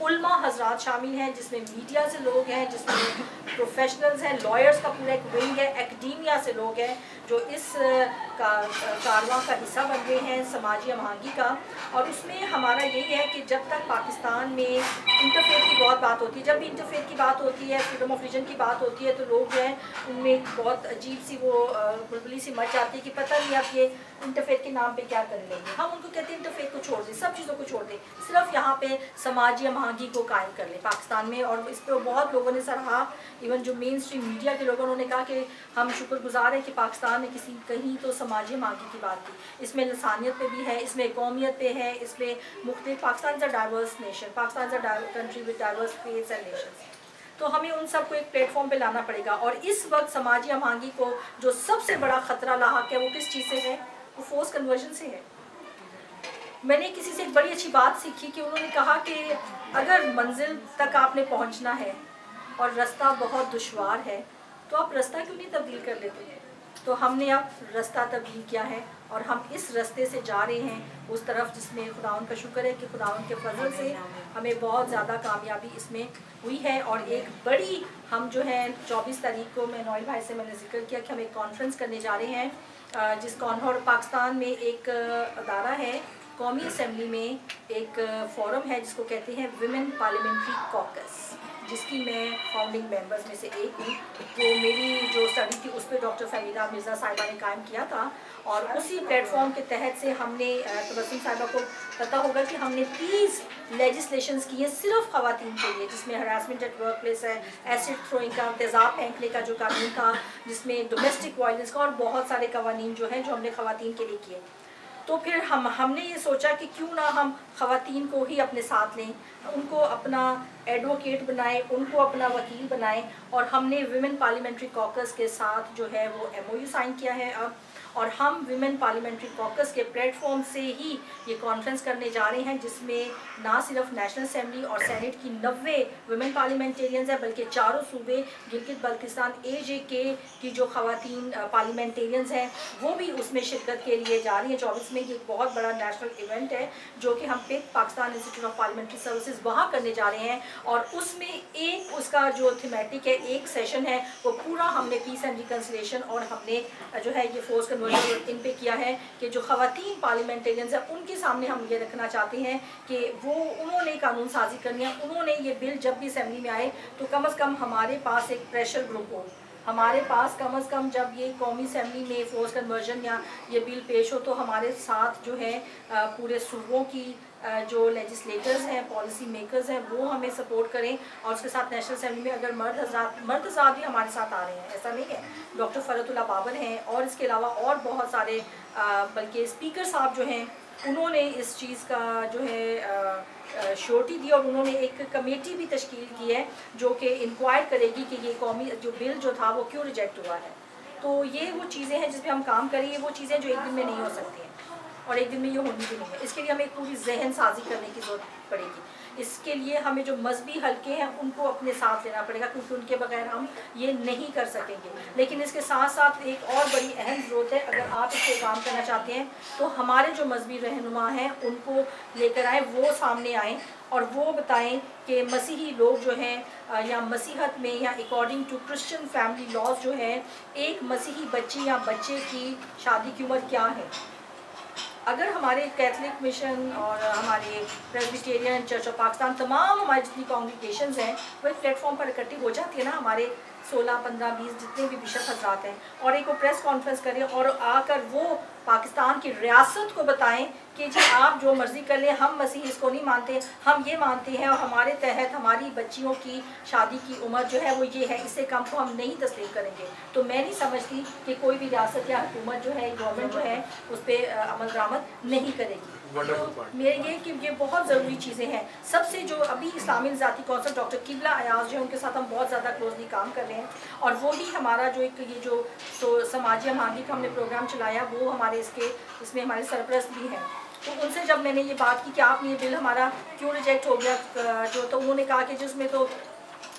علماء حضرات شامل ہیں، جس میں میڈیا سے لوگ ہیں، جس میں پروفیشنلز ہیں، لائرز کا پورا ایک ونگ ہے، ایکڈیمیا سے لوگ ہیں جو اس کارواں کا حصہ بن گئے ہیں سماجی ہم آہنگی کا. اور اس میں ہمارا یہی ہے کہ جب تک پاکستان میں انٹرفیت کی بہت بات ہوتی ہے، جب بھی انٹرفیت کی بات ہوتی ہے، فریڈم آف ریلیجن کی بات ہوتی ہے، تو لوگ جو ہیں ان میں بہت عجیب سی وہ بلبلی سی مچ جاتی ہے کہ پتہ نہیں آپ یہ انٹرفیت کے نام پہ کیا کر لیں گے. ہم ان کو کہتے ہیں انٹرفیت کو چھوڑ دیں، سب چیزوں کو چھوڑ دیں، صرف یہاں پہ سماجی ہم آہنگی کو قائم کر لیں پاکستان میں. اور اس پہ بہت لوگوں نے سراہا، ایون جو مین اسٹریم میڈیا کے لوگوں نے کہا کہ ہم شکر گزار ہیں کہ پاکستان نے کہیں تو سماجی ہم آہنگی کی بات کی. اس میں لسانیت پہ بھی ہے، اس میں قومیت پہ ہے، اس میں مختلف. Pakistan is a diverse nation, Pakistan is a country with diverse faiths and nations. تو ہمیں ان سب کو ایک پلیٹ فارم پہ لانا پڑے گا. اور اس وقت سماجی ہم آہنگی کو جو سب سے بڑا خطرہ لاحق ہے وہ کس چیز سے ہے؟ وہ فورس کنورژن سے ہے. میں نے کسی سے ایک بڑی اچھی بات سیکھی کہ انہوں نے کہا کہ اگر منزل تک آپ نے پہنچنا ہے اور رستہ بہت دشوار ہے تو آپ رستہ کیوں نہیں تبدیل کر لیتے؟ تو ہم نے اب رستہ تبدیل کیا ہے اور ہم اس رستے سے جا رہے ہیں اس طرف جس میں خداوند کا شکر ہے کہ خداوند کے فضل سے ہمیں بہت زیادہ کامیابی اس میں ہوئی ہے. اور ایک بڑی ہم جو ہے 24 تاریخ کو میں نوائل بھائی سے میں نے ذکر کیا کہ ہم ایک کانفرنس کرنے جا رہے ہیں جس اور پاکستان میں ایک ادارہ ہے قومی اسمبلی میں ایک فورم ہے جس کو کہتے ہیں ویمن پارلیمنٹری کوکس، جس کی میں فاؤنڈنگ ممبرز میں سے ایک ہوں. تو میری جو اسٹڈی تھی اس پہ ڈاکٹر فہمیدہ مرزا صاحبہ نے قائم کیا تھا اور اسی پلیٹ فارم کے تحت سے ہم نے تبسم صاحبہ کو پتہ ہوگا کہ ہم نے 30 لیجسلیشنز کی ہیں صرف خواتین کے لیے، جس میں ہراسمنٹ ایٹ ورک پلیس ہے، ایسڈ تھروئنگ کا، تیزاب پھینکنے کا جو قانون تھا، جس میں ڈومیسٹک وائلنس کا، اور بہت سارے قوانین جو ہیں جو ہم نے خواتین کے لیے کیے. تو پھر ہم نے یہ سوچا کہ کیوں نہ ہم خواتین کو ہی اپنے ساتھ لیں، ان کو اپنا ایڈوکیٹ بنائیں، ان کو اپنا وکیل بنائیں. اور ہم نے ویمن پارلیمنٹری کوکس کے ساتھ جو ہے وہ MOU سائن کیا ہے اب. اور ہم ویمن پارلیمنٹری کوکس کے پلیٹ فارم سے ہی یہ کانفرنس کرنے جا رہے ہیں جس میں نہ صرف نیشنل اسمبلی اور سینٹ کی 90 ویمن پارلیمنٹیرینز ہیں بلکہ چاروں صوبے گلگت بلتستان AJK کی جو خواتین پارلیمنٹیرینز ہیں وہ بھی اس میں شرکت کے لیے جا رہی ہیں. 24 میں یہ بہت بڑا نیشنل ایونٹ ہے جو کہ ہم Pakistan institute of parliamentary services وہاں کرنے جا رہے ہیں. اور اس میں ایک اس کا جو تھیمیٹک ہے، ایک سیشن ہے، وہ پورا ہم نے پیس اینڈ ریکنسلیشن اور ہم نے جو ہے یہ فورس کنورژن ان پہ کیا ہے کہ جو خواتین پارلیمنٹیرینز ہیں ان کے سامنے ہم یہ رکھنا چاہتے ہیں کہ انہوں نے قانون سازی کرنی ہے، انہوں نے یہ بل جب بھی اسمبلی میں آئے تو کم از کم ہمارے پاس ایک پریشر گروپ ہو، ہمارے پاس کم از کم جب یہ قومی اسمبلی میں فورس کنورژن یا یہ بل پیش ہو تو ہمارے ساتھ جو ہے پورے صوبوں کی جو لیجسلیٹرز ہیں، پالیسی میکرز ہیں، وہ ہمیں سپورٹ کریں. اور اس کے ساتھ نیشنل اسمبلی میں اگر مرد حضرات بھی ہمارے ساتھ آ رہے ہیں، ایسا نہیں ہے. ڈاکٹر فرحت اللہ بابر ہیں اور اس کے علاوہ اور بہت سارے بلکہ اسپیکر صاحب جو ہیں انہوں نے اس چیز کا جو ہے شورٹی دی اور انہوں نے ایک کمیٹی بھی تشکیل کی ہے جو کہ انکوائر کرے گی کہ یہ قومی جو بل جو تھا وہ کیوں ریجیکٹ ہوا ہے. تو یہ وہ چیزیں ہیں جس پہ ہم کام کریں گے، وہ چیزیں جو ایک دن میں نہیں ہو سکتی ہیں اور ایک دن میں یہ ہونی بھی نہیں ہے. اس کے لیے ہمیں ایک پوری ذہن سازی کرنے کی ضرورت پڑے گی. اس کے لیے ہمیں جو مذہبی حلقے ہیں ان کو اپنے ساتھ لینا پڑے گا کیونکہ ان کے بغیر ہم یہ نہیں کر سکیں گے. لیکن اس کے ساتھ ساتھ ایک اور بڑی اہم ضرورت ہے، اگر آپ اس پہ کام کرنا چاہتے ہیں تو ہمارے جو مذہبی رہنما ہیں ان کو لے کر آئیں، وہ سامنے آئیں اور وہ بتائیں کہ مسیحی لوگ جو ہیں یا مسیحت میں یا according to Christian family laws جو ہے ایک مسیحی بچی یا بچے کی شادی کی عمر کیا ہے. اگر ہمارے کیتھولک مشن اور ہمارے پریسبیٹیرین چرچ آف پاکستان تمام ہماری جتنی کانگریگیشنز ہیں وہ ایک پلیٹ فارم پر اکٹھی ہو جاتی ہے نا، ہمارے 16 15 20 جتنے بھی بشپ حضرات ہیں، اور ایک وہ پریس کانفرنس کریں اور آ کر وہ پاکستان کی ریاست کو بتائیں کہ جی آپ جو مرضی کر لیں، ہم مسیح اس کو نہیں مانتے، ہم یہ مانتے ہیں اور ہمارے تحت ہماری بچیوں کی شادی کی عمر جو ہے وہ یہ ہے، اس سے کم کو ہم نہیں تسلیم کریں گے. تو میں نہیں سمجھتی کہ کوئی بھی ریاست یا حکومت جو ہے، گورنمنٹ جو ہے اس پہ عمل درآمد نہیں کرے گی. تو میرے یہ کہ یہ بہت ضروری چیزیں ہیں. سب سے جو ابھی اسلامی ذاتی کونسل ڈاکٹر قبلہ ایاز جو ہے ان کے ساتھ ہم بہت زیادہ کلوزلی کام کر رہے ہیں اور وہی ہمارا جو ایک یہ جو سماجی ہم آہنگی کا ہم نے پروگرام چلایا وہ ہمارے اس میں ہمارے سرپرست بھی ہیں. تو ان سے جب میں نے یہ بات کی کہ آپ نے یہ بل ہمارا کیوں ریجیکٹ ہو گیا تو انہوں نے کہا کہ جس میں تو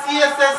CSS,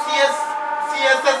CSS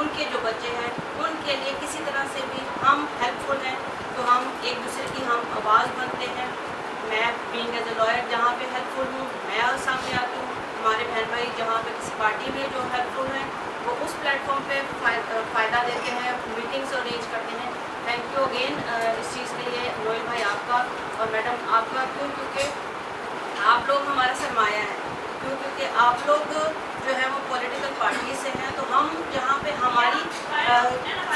ان کے جو بچے ہیں ان کے لیے کسی طرح سے بھی ہم ہیلپ فل ہیں تو ہم ایک دوسرے کی ہم آواز بنتے ہیں. میں بینگ ایز اے لائر جہاں پہ ہیلپ فل ہوں میں سامنے آتی ہوں. ہمارے بہن بھائی جہاں پہ کسی پارٹی میں جو ہیلپ فل ہیں وہ اس پلیٹ فارم پہ فائدہ دیتے ہیں, میٹنگس ارینج کرتے ہیں. تھینک یو اگین اس چیز کے لیے نوئل بھائی آپ کا اور میڈم آپ کا. کیونکہ آپ لوگ ہمارا سرمایہ ہیں, کیونکہ آپ لوگ جو ہے وہ پولیٹیکل پارٹی سے ہیں. تو ہم جہاں پہ ہماری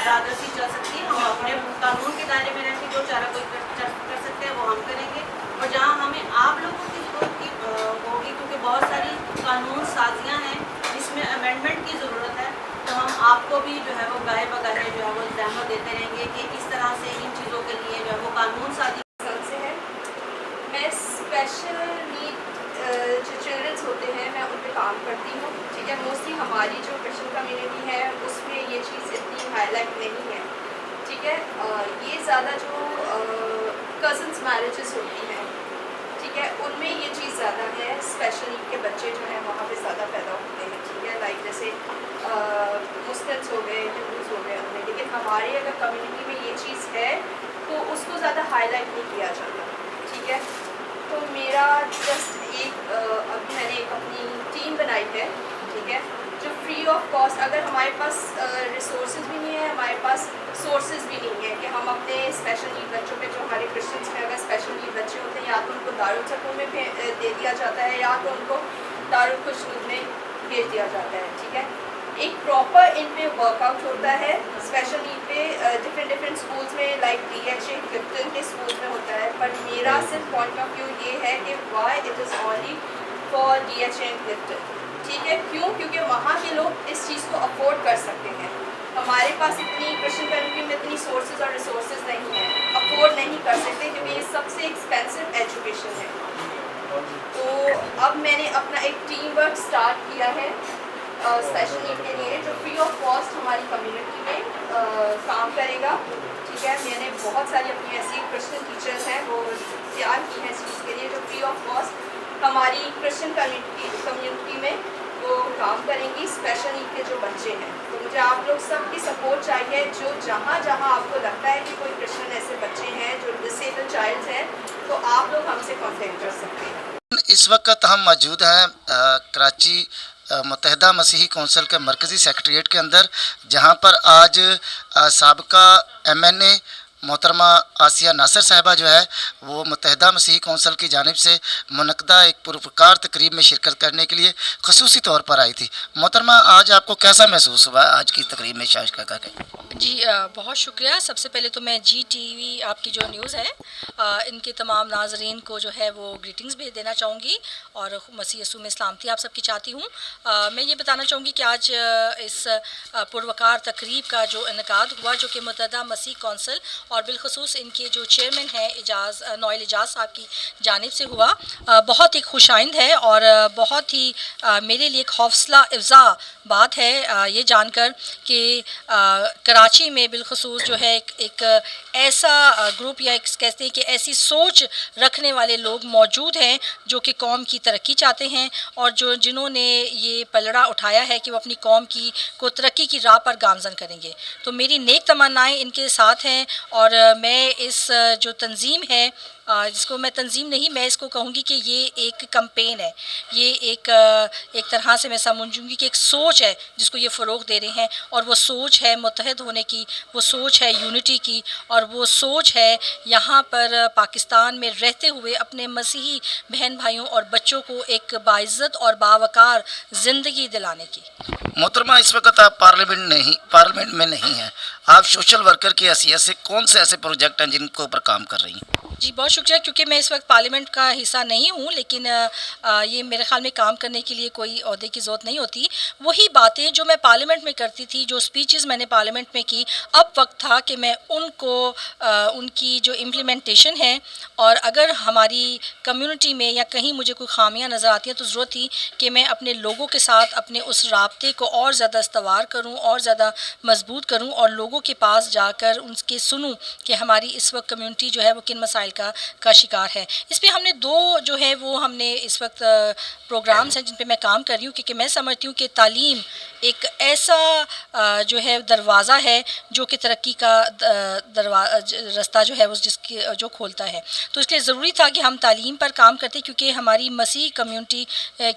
دادرسی چل سکتی ہے ہم اپنے قانون کے دائرے میں رہ کے جو چارہ کوئی کر سکتے ہیں وہ ہم کریں گے. اور جہاں ہمیں آپ لوگوں کی ضرورت ہوگی کیونکہ بہت ساری قانون سازیاں ہیں جس میں امینڈمنٹ کی ضرورت ہے, تو ہم آپ کو بھی جو ہے وہ گاہے بگاہے جو ہے وہ زحمت دیتے رہیں گے کہ کس طرح سے ان چیزوں کے لیے جو ہے وہ قانون سازی سے ہے. میں اسپیشل نیڈ جو چلڈرنس ہوتے ہیں میں ان پہ کام کرتی ہوں. ٹھیک ہے, موسٹلی ہماری جو کرسچن کمیونٹی ہے اس میں یہ چیز اتنی ہائی لائٹ نہیں ہے. ٹھیک ہے, یہ زیادہ جو کزنس میرجز ہوتی ہیں ٹھیک ہے ان میں یہ چیز زیادہ ہے. اسپیشل نیڈ کے بچے جو ہیں وہاں پہ زیادہ پیدا ہوتے ہیں. ٹھیک ہے, لائک جیسے مسلمس ہو گئے, ہندوز ہو گئے ان میں. لیکن ہماری اگر کمیونٹی میں یہ چیز ہے تو اس کو زیادہ ہائی لائٹ نہیں کیا جاتا. ٹھیک ہے, تو میرا جسٹ ایک اب میں نے ایک اپنی ٹیم بنائی ہے. ٹھیک ہے, جو فری آف کاسٹ, اگر ہمارے پاس ریسورسز بھی نہیں ہے, ہمارے پاس سورسز بھی نہیں ہے کہ ہم اپنے اسپیشل نیڈ بچوں پہ, جو ہمارے کرسچنس میں اگر اسپیشل نیڈ بچے ہوتے ہیں یا تو ان کو دارالسکون میں دے دیا جاتا ہے یا تو ان کو دارالخشنود میں بھیج دیا جاتا ہے. ٹھیک ہے, ایک پراپر ان پہ ورک آؤٹ ہوتا ہے اسپیشل نیڈ پہ ڈفرینٹ اسکولس میں, لائک DHA کلفٹن کے اسکولس میں ہوتا ہے. پر میرا صرف پوائنٹ آف ویو یہ ہے کہ why it is only for DHA and Clifton. ٹھیک ہے, کیونکہ وہاں کے لوگ اس چیز کو افورڈ کر سکتے ہیں. ہمارے پاس اتنی کرسچن کمیونٹی میں اتنی سورسز اور ریسورسز نہیں ہیں, افورڈ نہیں کر سکتے کیونکہ یہ سب سے ایکسپینسو ایجوکیشن ہے. تو اب میں نے اپنا ایک ٹیم ورک اسٹارٹ کیا ہے اسپیشل نیڈ کے لیے جو فری آف کاسٹ ہماری کمیونٹی میں کام کرے گا. ٹھیک ہے, میں نے بہت ساری اپنی ایسی کرسچن ٹیچرز ہیں وہ تیار کی ہیں اس چیز کے لیے جو فری آف کاسٹ ہماری کرسچن کمیونٹی میں وہ کام کریں گی اسپیشل نیڈ کے جو بچے ہیں. تو مجھے آپ لوگ سب کی سپورٹ چاہیے. جو جہاں جہاں آپ کو لگتا ہے کہ کوئی کرسچن ایسے بچے ہیں جو ڈسیبل چائلڈ ہیں تو آپ لوگ ہم سے کانٹیکٹ کر سکتے ہیں. اس وقت ہم موجود ہیں کراچی متحدہ مسیحی کونسل کے مرکزی سیکریٹریٹ کے اندر, جہاں پر آج سابقہ MNA محترمہ آسیہ ناصر صاحبہ جو ہے وہ متحدہ مسیحی کونسل کی جانب سے منعقدہ ایک پروپکار تقریب میں شرکت کرنے کے لیے خصوصی طور پر آئی تھی. محترمہ, آج آپ کو کیسا محسوس ہوا آج کی تقریب میں شارکت کر کے؟ جی بہت شکریہ. سب سے پہلے تو میں GTV آپ کی جو نیوز ہے ان کے تمام ناظرین کو جو ہے وہ گریٹنگز بھیج دینا چاہوں گی اور مسیح یسوع میں سلامتی آپ سب کی چاہتی ہوں. میں یہ بتانا چاہوں گی کہ آج اس پروپکار تقریب کا جو انعقاد ہوا جو کہ متحدہ مسیح کونسل اور بالخصوص ان کے جو چیئرمین ہیں نوئل اعجاز صاحب کی جانب سے ہوا, بہت ہی خوش آئند ہے اور بہت ہی میرے لیے ایک حوصلہ افزا بات ہے یہ جان کر کہ کراچی میں بالخصوص جو ہے ایک ایسا گروپ یا کہتے ہیں کہ ایسی سوچ رکھنے والے لوگ موجود ہیں جو کہ قوم کی ترقی چاہتے ہیں اور جنہوں نے یہ پلڑا اٹھایا ہے کہ وہ اپنی قوم کو ترقی کی راہ پر گامزن کریں گے. تو میری نیک تمنائیں ان کے ساتھ ہیں اور میں اس جو تنظیم ہے جس کو میں تنظیم نہیں میں اس کو کہوں گی کہ یہ ایک کمپین ہے, یہ ایک طرح سے میں سمجھوں گی کہ ایک سوچ ہے جس کو یہ فروغ دے رہے ہیں اور وہ سوچ ہے متحد ہونے کی, وہ سوچ ہے یونٹی کی اور وہ سوچ ہے یہاں پر پاکستان میں رہتے ہوئے اپنے مسیحی بہن بھائیوں اور بچوں کو ایک باعزت اور باوقار زندگی دلانے کی. محترمہ, اس وقت آپ پارلیمنٹ میں نہیں ہیں, آپ سوشل ورکر کی حیثیت سے کون سے ایسے پروجیکٹ ہیں جن کے اوپر کام کر رہی ہیں؟ جی بہت شکریہ. کیونکہ میں اس وقت پارلیمنٹ کا حصہ نہیں ہوں لیکن یہ میرے خیال میں کام کرنے کے لیے کوئی عہدے کی ضرورت نہیں ہوتی. وہی باتیں جو میں پارلیمنٹ میں کرتی تھی, جو سپیچز میں نے پارلیمنٹ میں کی, اب وقت تھا کہ میں ان کو ان کی جو امپلیمنٹیشن ہے اور اگر ہماری کمیونٹی میں یا کہیں مجھے کوئی خامیاں نظر آتی ہیں تو ضرورت تھی کہ میں اپنے لوگوں کے ساتھ اپنے اس رابطے کو اور زیادہ استوار کروں اور زیادہ مضبوط کروں اور لوگوں کے پاس جا کر ان کے سنوں کہ ہماری اس وقت کمیونٹی جو ہے وہ کن مسائل کا کا شکار ہے. اس پہ ہم نے 2 جو ہے وہ ہم نے اس وقت پروگرامز ہیں جن پہ میں کام کر رہی ہوں، کیونکہ میں سمجھتی ہوں کہ تعلیم ایک ایسا جو ہے دروازہ ہے جو کہ ترقی کا رستہ جو ہے جس کی جو کھولتا ہے. تو اس لیے ضروری تھا کہ ہم تعلیم پر کام کرتے، کیونکہ ہماری مسیحی کمیونٹی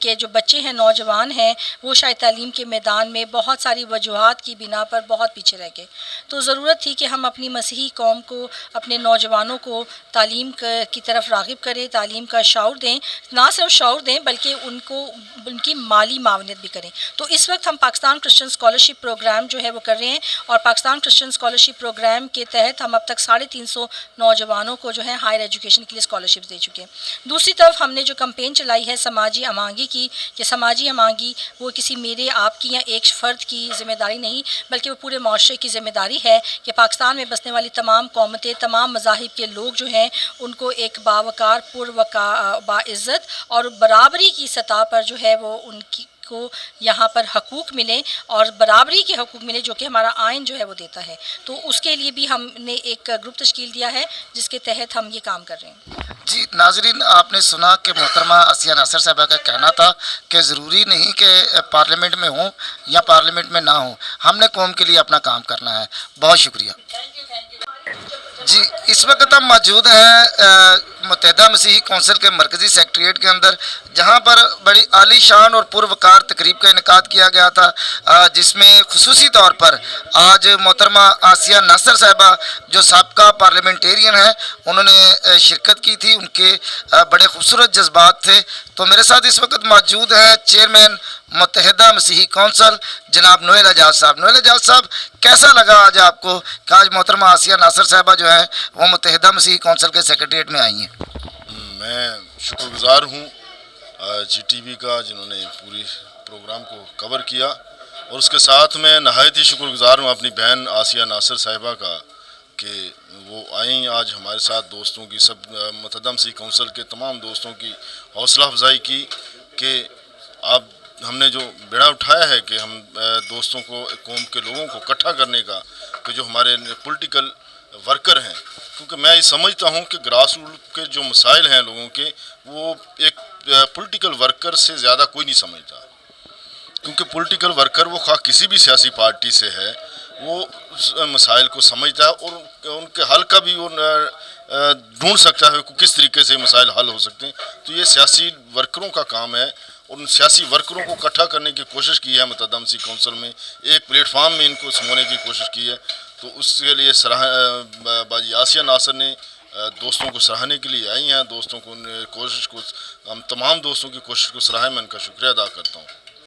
کے جو بچے ہیں، نوجوان ہیں، وہ شاید تعلیم کے میدان میں بہت ساری وجوہات کی بنا پر بہت پیچھے رہ گئے. تو ضرورت تھی کہ ہم اپنی مسیحی قوم کو، اپنے نوجوانوں کو تعلیم کی طرف راغب کریں، تعلیم کا شعور دیں. نہ صرف شعور دیں بلکہ ان کی مالی معاونت بھی کریں. تو اس وقت ہم پاکستان کرسچن اسکالرشپ پروگرام جو ہے وہ کر رہے ہیں، اور پاکستان کرسچن اسکالرشپ پروگرام کے تحت ہم اب تک 350 نوجوانوں کو جو ہے ہائر ایجوکیشن کے لیے اسکالرشپس دے چکے ہیں. دوسری طرف ہم نے جو کمپین چلائی ہے سماجی امانگی کی، کہ سماجی امانگی وہ کسی میرے آپ کی یا ایک فرد کی ذمہ داری نہیں، بلکہ وہ پورے معاشرے کی ذمہ داری ہے کہ پاکستان میں بسنے والی تمام قومتیں، تمام مذاہب کے لوگ جو ہیں ان کو ایک باوقار، باعزت اور برابری کی سطح پر جو ہے وہ ان کو یہاں پر حقوق ملیں، اور برابری کے حقوق ملیں جو کہ ہمارا آئین جو ہے وہ دیتا ہے. تو اس کے لیے بھی ہم نے ایک گروپ تشکیل دیا ہے جس کے تحت ہم یہ کام کر رہے ہیں. جی ناظرین، آپ نے سنا کہ محترمہ آسیہ ناصر صاحبہ کا کہنا تھا کہ ضروری نہیں کہ پارلیمنٹ میں ہوں یا پارلیمنٹ میں نہ ہوں، ہم نے قوم کے لیے اپنا کام کرنا ہے. بہت شکریہ. جی اس وقت ہم موجود ہیں متحدہ مسیحی کونسل کے مرکزی سیکٹریٹ کے اندر، جہاں پر بڑی عالی شان اور پروقار تقریب کا انعقاد کیا گیا تھا، جس میں خصوصی طور پر آج محترمہ آسیہ ناصر صاحبہ جو سابقہ پارلیمنٹیرین ہیں انہوں نے شرکت کی تھی. ان کے بڑے خوبصورت جذبات تھے. تو میرے ساتھ اس وقت موجود ہیں چیئرمین متحدہ مسیحی کونسل جناب نویل اعجاز صاحب. نویل اعجاز صاحب، کیسا لگا آج آپ کو کہ آج محترمہ آسیہ ناصر صاحبہ جو ہیں وہ متحدہ مسیحی کونسل کے سیکریٹریٹ میں آئی ہیں؟ میں شکر گزار ہوں جی ٹی وی کا، جنہوں نے پوری پروگرام کو کور کیا، اور اس کے ساتھ میں نہایت ہی شکر گزار ہوں اپنی بہن آسیہ ناصر صاحبہ کا کہ وہ آئیں آج ہمارے ساتھ. دوستوں کی، سب متحدہ مسیحی کونسل کے تمام دوستوں کی حوصلہ افزائی کی کہ آپ ہم نے جو بیڑا اٹھایا ہے کہ ہم دوستوں کو، قوم کے لوگوں کو اکٹھا کرنے کا، کہ جو ہمارے پولیٹیکل ورکر ہیں، کیونکہ میں یہ سمجھتا ہوں کہ گراس روٹ کے جو مسائل ہیں لوگوں کے، وہ ایک پولیٹیکل ورکر سے زیادہ کوئی نہیں سمجھتا. کیونکہ پولیٹیکل ورکر وہ خواہ کسی بھی سیاسی پارٹی سے ہے، وہ مسائل کو سمجھتا ہے اور ان کے حل کا بھی وہ ڈھونڈ سکتا ہے کہ کس طریقے سے مسائل حل ہو سکتے ہیں. تو یہ سیاسی ورکروں کا کام ہے، اور ان سیاسی ورکروں کو اکٹھا کرنے کی کوشش کی ہے متحدہ مسیحی کونسل میں، ایک پلیٹ فارم میں ان کو سمونے کی کوشش کی ہے. تو اس کے لیے باجی آسیہ ناصر نے دوستوں کو سراہنے کے لیے آئی ہیں. دوستوں کو کوشش کو، ہم تمام دوستوں کی کوشش کو سراہے، میں ان کا شکریہ ادا کرتا ہوں.